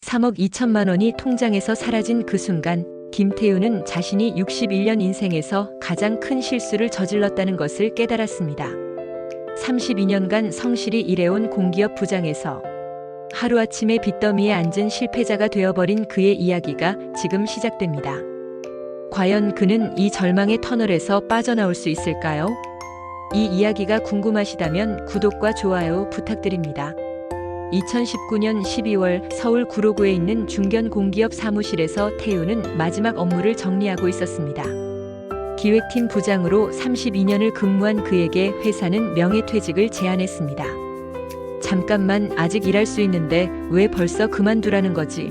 3억 2천만 원이 통장에서 사라진 그 순간 김태우는 자신이 61년 인생에서 가장 큰 실수를 저질렀다는 것을 깨달았습니다. 32년간 성실히 일해온 공기업 부장에서 하루아침에 빚더미에 앉은 실패자가 되어버린 그의 이야기가 지금 시작됩니다. 과연 그는 이 절망의 터널에서 빠져나올 수 있을까요? 이 이야기가 궁금하시다면 구독과 좋아요 부탁드립니다. 2019년 12월 서울 구로구에 있는 중견 공기업 사무실에서 태우는 마지막 업무를 정리하고 있었습니다. 기획팀 부장으로 32년을 근무한 그에게 회사는 명예퇴직을 제안했습니다. 잠깐만, 아직 일할 수 있는데 왜 벌써 그만두라는 거지?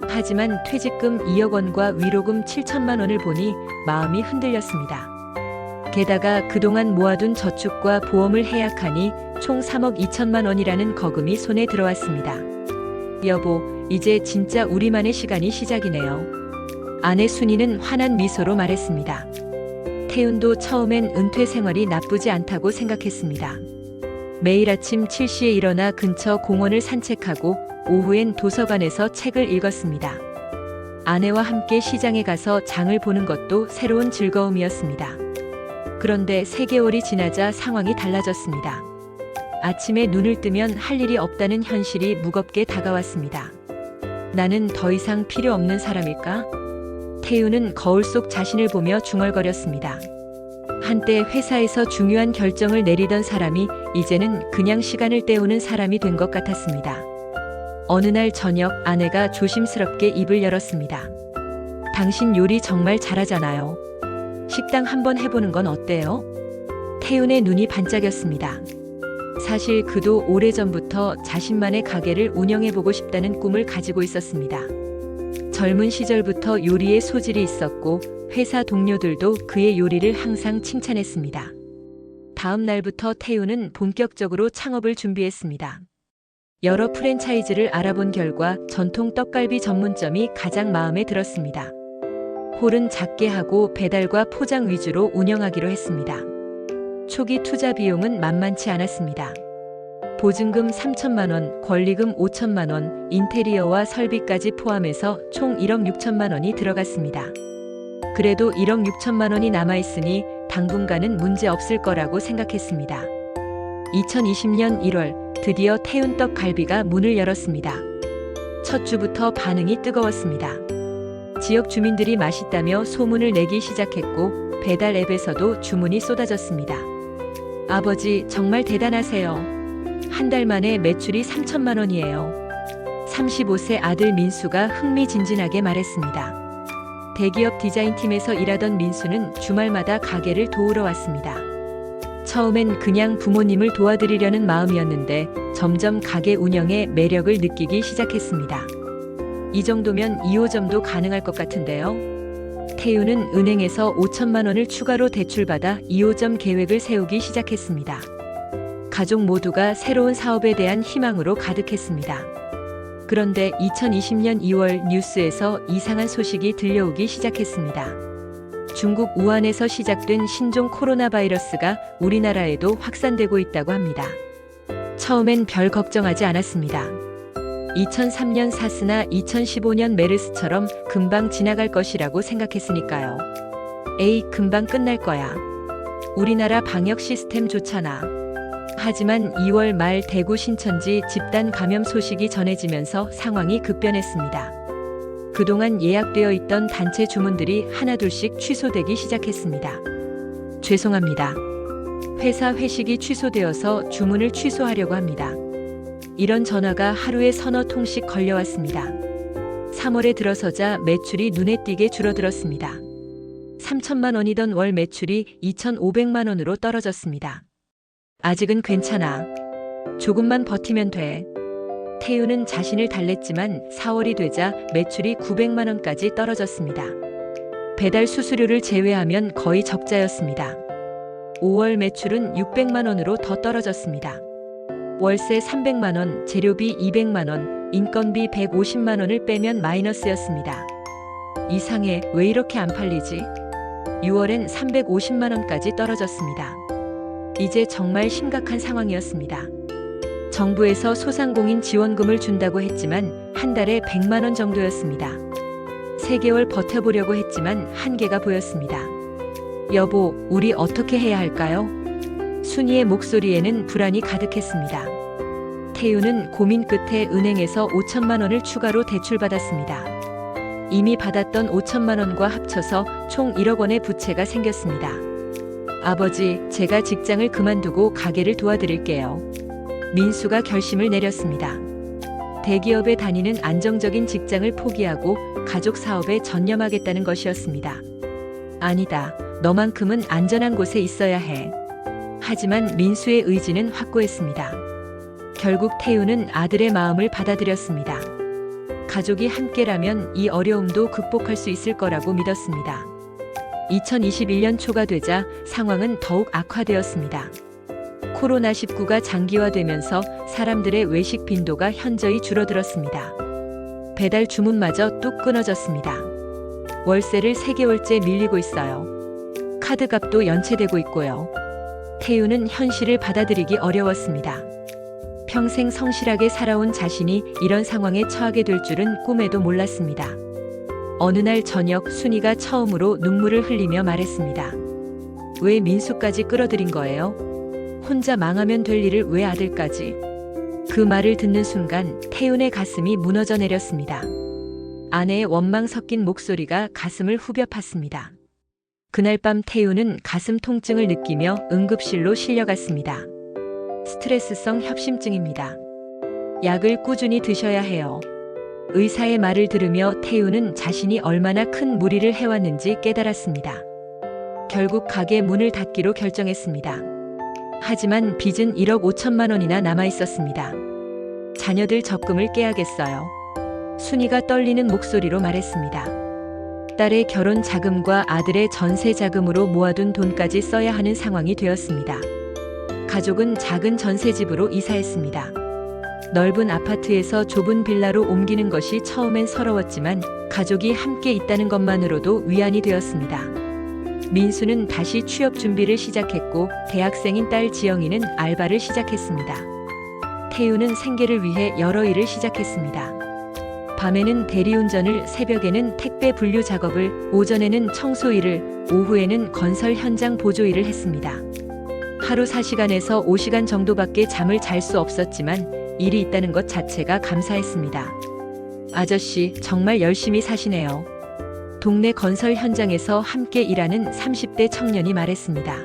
하지만 퇴직금 2억 원과 위로금 7천만 원을 보니 마음이 흔들렸습니다. 게다가 그동안 모아둔 저축과 보험을 해약하니 총 3억 2천만 원이라는 거금이 손에 들어왔습니다. 여보, 이제 진짜 우리만의 시간이 시작이네요. 아내 순이는 환한 미소로 말했습니다. 태훈도 처음엔 은퇴 생활이 나쁘지 않다고 생각했습니다. 매일 아침 7시에 일어나 근처 공원을 산책하고 오후엔 도서관에서 책을 읽었습니다. 아내와 함께 시장에 가서 장을 보는 것도 새로운 즐거움이었습니다. 그런데 3개월이 지나자 상황이 달라졌습니다. 아침에 눈을 뜨면 할 일이 없다는 현실이 무겁게 다가왔습니다. 나는 더 이상 필요 없는 사람일까? 태우는 거울 속 자신을 보며 중얼거렸습니다. 한때 회사에서 중요한 결정을 내리던 사람이 이제는 그냥 시간을 때우는 사람이 된 것 같았습니다. 어느 날 저녁 아내가 조심스럽게 입을 열었습니다. 당신 요리 정말 잘하잖아요. 식당 한번 해보는 건 어때요? 태훈의 눈이 반짝였습니다. 사실 그도 오래전부터 자신만의 가게를 운영해보고 싶다는 꿈을 가지고 있었습니다. 젊은 시절부터 요리에 소질이 있었고 회사 동료들도 그의 요리를 항상 칭찬했습니다. 다음 날부터 태훈은 본격적으로 창업을 준비했습니다. 여러 프랜차이즈를 알아본 결과 전통 떡갈비 전문점이 가장 마음에 들었습니다. 홀은 작게 하고 배달과 포장 위주로 운영하기로 했습니다. 초기 투자 비용은 만만치 않았습니다. 보증금 3천만 원, 권리금 5천만 원, 인테리어와 설비까지 포함해서 총 1억 6천만 원이 들어갔습니다. 그래도 1억 6천만 원이 남아있으니 당분간은 문제 없을 거라고 생각했습니다. 2020년 1월 드디어 태훈 떡갈비가 문을 열었습니다. 첫 주부터 반응이 뜨거웠습니다. 지역 주민들이 맛있다며 소문을 내기 시작했고 배달 앱에서도 주문이 쏟아졌습니다. 아버지, 정말 대단하세요. 한 달 만에 매출이 3천만 원이에요. 35세 아들 민수가 흥미진진하게 말했습니다. 대기업 디자인팀에서 일하던 민수는 주말마다 가게를 도우러 왔습니다. 처음엔 그냥 부모님을 도와드리려는 마음이었는데 점점 가게 운영에 매력을 느끼기 시작했습니다. 이 정도면 2호점도 가능할 것 같은데요. 태우는 은행에서 5천만 원을 추가로 대출받아 2호점 계획을 세우기 시작했습니다. 가족 모두가 새로운 사업에 대한 희망으로 가득했습니다. 그런데 2020년 2월 뉴스에서 이상한 소식이 들려오기 시작했습니다. 중국 우한에서 시작된 신종 코로나 바이러스가 우리나라에도 확산되고 있다고 합니다. 처음엔 별 걱정하지 않았습니다. 2003년 사스나 2015년 메르스처럼 금방 지나갈 것이라고 생각했으니까요. 에이, 금방 끝날 거야. 우리나라 방역 시스템 좋잖아. 하지만 2월 말 대구 신천지 집단 감염 소식이 전해지면서 상황이 급변했습니다. 그동안 예약되어 있던 단체 주문들이 하나둘씩 취소되기 시작했습니다. 죄송합니다. 회사 회식이 취소되어서 주문을 취소하려고 합니다. 이런 전화가 하루에 서너 통씩 걸려왔습니다. 3월에 들어서자 매출이 눈에 띄게 줄어들었습니다. 3천만 원이던 월 매출이 2,500만 원으로 떨어졌습니다. 아직은 괜찮아. 조금만 버티면 돼. 태우는 자신을 달랬지만 4월이 되자 매출이 900만 원까지 떨어졌습니다. 배달 수수료를 제외하면 거의 적자였습니다. 5월 매출은 600만 원으로 더 떨어졌습니다. 월세 300만 원, 재료비 200만 원, 인건비 150만 원을 빼면 마이너스였습니다. 이상해, 왜 이렇게 안 팔리지? 6월엔 350만 원까지 떨어졌습니다. 이제 정말 심각한 상황이었습니다. 정부에서 소상공인 지원금을 준다고 했지만 한 달에 100만 원 정도였습니다. 3개월 버텨보려고 했지만 한계가 보였습니다. 여보, 우리 어떻게 해야 할까요? 순이의 목소리에는 불안이 가득했습니다. 태우는 고민 끝에 은행에서 5천만 원을 추가로 대출받았습니다. 이미 받았던 5천만 원과 합쳐서 총 1억 원의 부채가 생겼습니다. 아버지, 제가 직장을 그만두고 가게를 도와드릴게요. 민수가 결심을 내렸습니다. 대기업에 다니는 안정적인 직장을 포기하고 가족 사업에 전념하겠다는 것이었습니다. 아니다. 너만큼은 안전한 곳에 있어야 해. 하지만 민수의 의지는 확고했습니다. 결국 태우는 아들의 마음을 받아들였습니다. 가족이 함께라면 이 어려움도 극복할 수 있을 거라고 믿었습니다. 2021년 초가 되자 상황은 더욱 악화되었습니다. 코로나19가 장기화되면서 사람들의 외식 빈도가 현저히 줄어들었습니다. 배달 주문마저 뚝 끊어졌습니다. 월세를 3개월째 밀리고 있어요. 카드값도 연체되고 있고요. 태우는 현실을 받아들이기 어려웠습니다. 평생 성실하게 살아온 자신이 이런 상황에 처하게 될 줄은 꿈에도 몰랐습니다. 어느 날 저녁 순이가 처음으로 눈물을 흘리며 말했습니다. 왜 민수까지 끌어들인 거예요? 혼자 망하면 될 일을 왜 아들까지? 그 말을 듣는 순간 태윤의 가슴이 무너져 내렸습니다. 아내의 원망 섞인 목소리가 가슴을 후벼 팠습니다. 그날 밤 태윤은 가슴 통증을 느끼며 응급실로 실려갔습니다. 스트레스성 협심증입니다. 약을 꾸준히 드셔야 해요. 의사의 말을 들으며 태윤은 자신이 얼마나 큰 무리를 해왔는지 깨달았습니다. 결국 가게 문을 닫기로 결정했습니다. 하지만 빚은 1억 5천만 원이나 남아 있었습니다. 자녀들 적금을 깨야겠어요. 순이가 떨리는 목소리로 말했습니다. 딸의 결혼 자금과 아들의 전세 자금으로 모아둔 돈까지 써야 하는 상황이 되었습니다. 가족은 작은 전세집으로 이사했습니다. 넓은 아파트에서 좁은 빌라로 옮기는 것이 처음엔 서러웠지만 가족이 함께 있다는 것만으로도 위안이 되었습니다. 민수는 다시 취업 준비를 시작했고 대학생인 딸 지영이는 알바를 시작했습니다. 태우는 생계를 위해 여러 일을 시작했습니다. 밤에는 대리운전을, 새벽에는 택배 분류 작업을, 오전에는 청소 일을, 오후에는 건설 현장 보조 일을 했습니다. 하루 4시간에서 5시간 정도밖에 잠을 잘 수 없었지만 일이 있다는 것 자체가 감사했습니다. 아저씨, 정말 열심히 사시네요. 동네 건설 현장에서 함께 일하는 30대 청년이 말했습니다.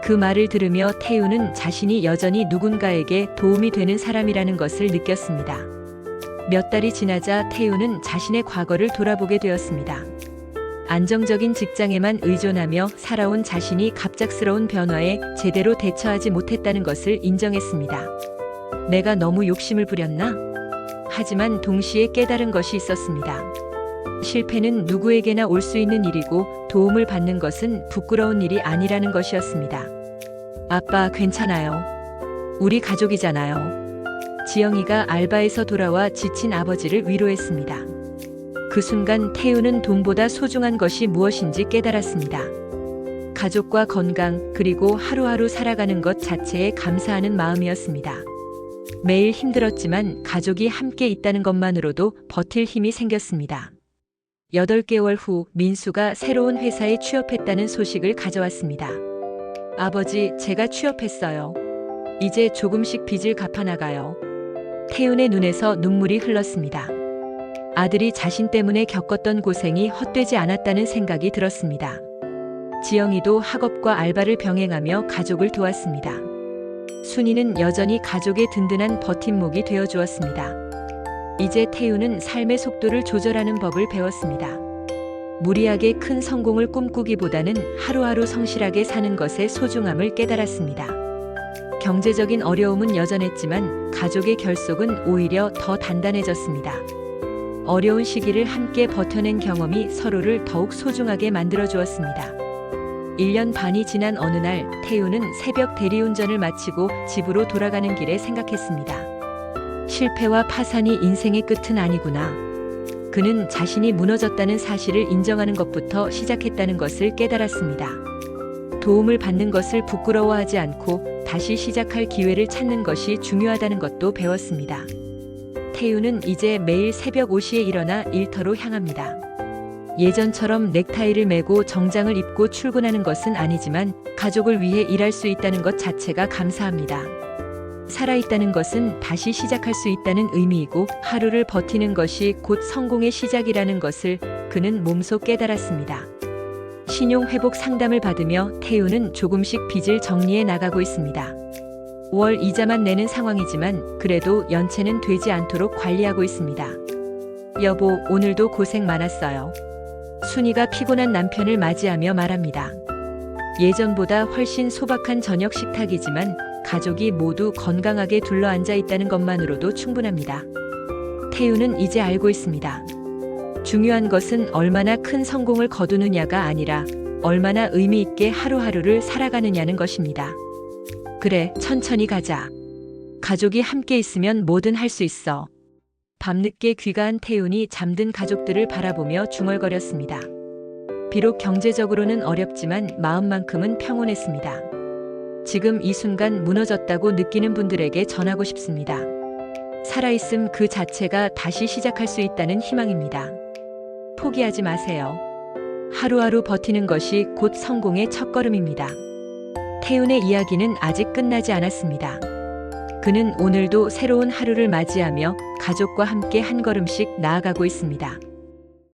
그 말을 들으며 태우는 자신이 여전히 누군가에게 도움이 되는 사람이라는 것을 느꼈습니다. 몇 달이 지나자 태우는 자신의 과거를 돌아보게 되었습니다. 안정적인 직장에만 의존하며 살아온 자신이 갑작스러운 변화에 제대로 대처하지 못했다는 것을 인정했습니다. 내가 너무 욕심을 부렸나? 하지만 동시에 깨달은 것이 있었습니다. 실패는 누구에게나 올 수 있는 일이고 도움을 받는 것은 부끄러운 일이 아니라는 것이었습니다. 아빠, 괜찮아요. 우리 가족이잖아요. 지영이가 알바에서 돌아와 지친 아버지를 위로했습니다. 그 순간 태우는 돈보다 소중한 것이 무엇인지 깨달았습니다. 가족과 건강, 그리고 하루하루 살아가는 것 자체에 감사하는 마음이었습니다. 매일 힘들었지만 가족이 함께 있다는 것만으로도 버틸 힘이 생겼습니다. 8개월 후 민수가 새로운 회사에 취업했다는 소식을 가져왔습니다. 아버지, 제가 취업했어요. 이제 조금씩 빚을 갚아나가요. 태윤의 눈에서 눈물이 흘렀습니다. 아들이 자신 때문에 겪었던 고생이 헛되지 않았다는 생각이 들었습니다. 지영이도 학업과 알바를 병행하며 가족을 도왔습니다. 순이는 여전히 가족의 든든한 버팀목이 되어주었습니다. 이제 태윤은 삶의 속도를 조절하는 법을 배웠습니다. 무리하게 큰 성공을 꿈꾸기보다는 하루하루 성실하게 사는 것의 소중함을 깨달았습니다. 경제적인 어려움은 여전했지만 가족의 결속은 오히려 더 단단해졌습니다. 어려운 시기를 함께 버텨낸 경험이 서로를 더욱 소중하게 만들어주었습니다. 1년 반이 지난 어느 날 태윤은 새벽 대리운전을 마치고 집으로 돌아가는 길에 생각했습니다. 실패와 파산이 인생의 끝은 아니구나. 그는 자신이 무너졌다는 사실을 인정하는 것부터 시작했다는 것을 깨달았습니다. 도움을 받는 것을 부끄러워하지 않고 다시 시작할 기회를 찾는 것이 중요하다는 것도 배웠습니다. 태우는 이제 매일 새벽 5시에 일어나 일터로 향합니다. 예전처럼 넥타이를 매고 정장을 입고 출근하는 것은 아니지만 가족을 위해 일할 수 있다는 것 자체가 감사합니다. 살아있다는 것은 다시 시작할 수 있다는 의미이고 하루를 버티는 것이 곧 성공의 시작이라는 것을 그는 몸소 깨달았습니다. 신용회복 상담을 받으며 태우는 조금씩 빚을 정리해 나가고 있습니다. 월 이자만 내는 상황이지만 그래도 연체는 되지 않도록 관리하고 있습니다. 여보, 오늘도 고생 많았어요. 순이가 피곤한 남편을 맞이하며 말합니다. 예전보다 훨씬 소박한 저녁 식탁이지만 가족이 모두 건강하게 둘러앉아 있다는 것만으로도 충분합니다. 태우는 이제 알고 있습니다. 중요한 것은 얼마나 큰 성공을 거두느냐가 아니라 얼마나 의미 있게 하루하루를 살아가느냐는 것입니다. 그래, 천천히 가자. 가족이 함께 있으면 뭐든 할 수 있어. 밤늦게 귀가한 태훈이 잠든 가족들을 바라보며 중얼거렸습니다. 비록 경제적으로는 어렵지만 마음만큼은 평온했습니다. 지금 이 순간 무너졌다고 느끼는 분들에게 전하고 싶습니다. 살아있음 그 자체가 다시 시작할 수 있다는 희망입니다. 포기하지 마세요. 하루하루 버티는 것이 곧 성공의 첫걸음입니다. 태훈의 이야기는 아직 끝나지 않았습니다. 그는 오늘도 새로운 하루를 맞이하며 가족과 함께 한 걸음씩 나아가고 있습니다.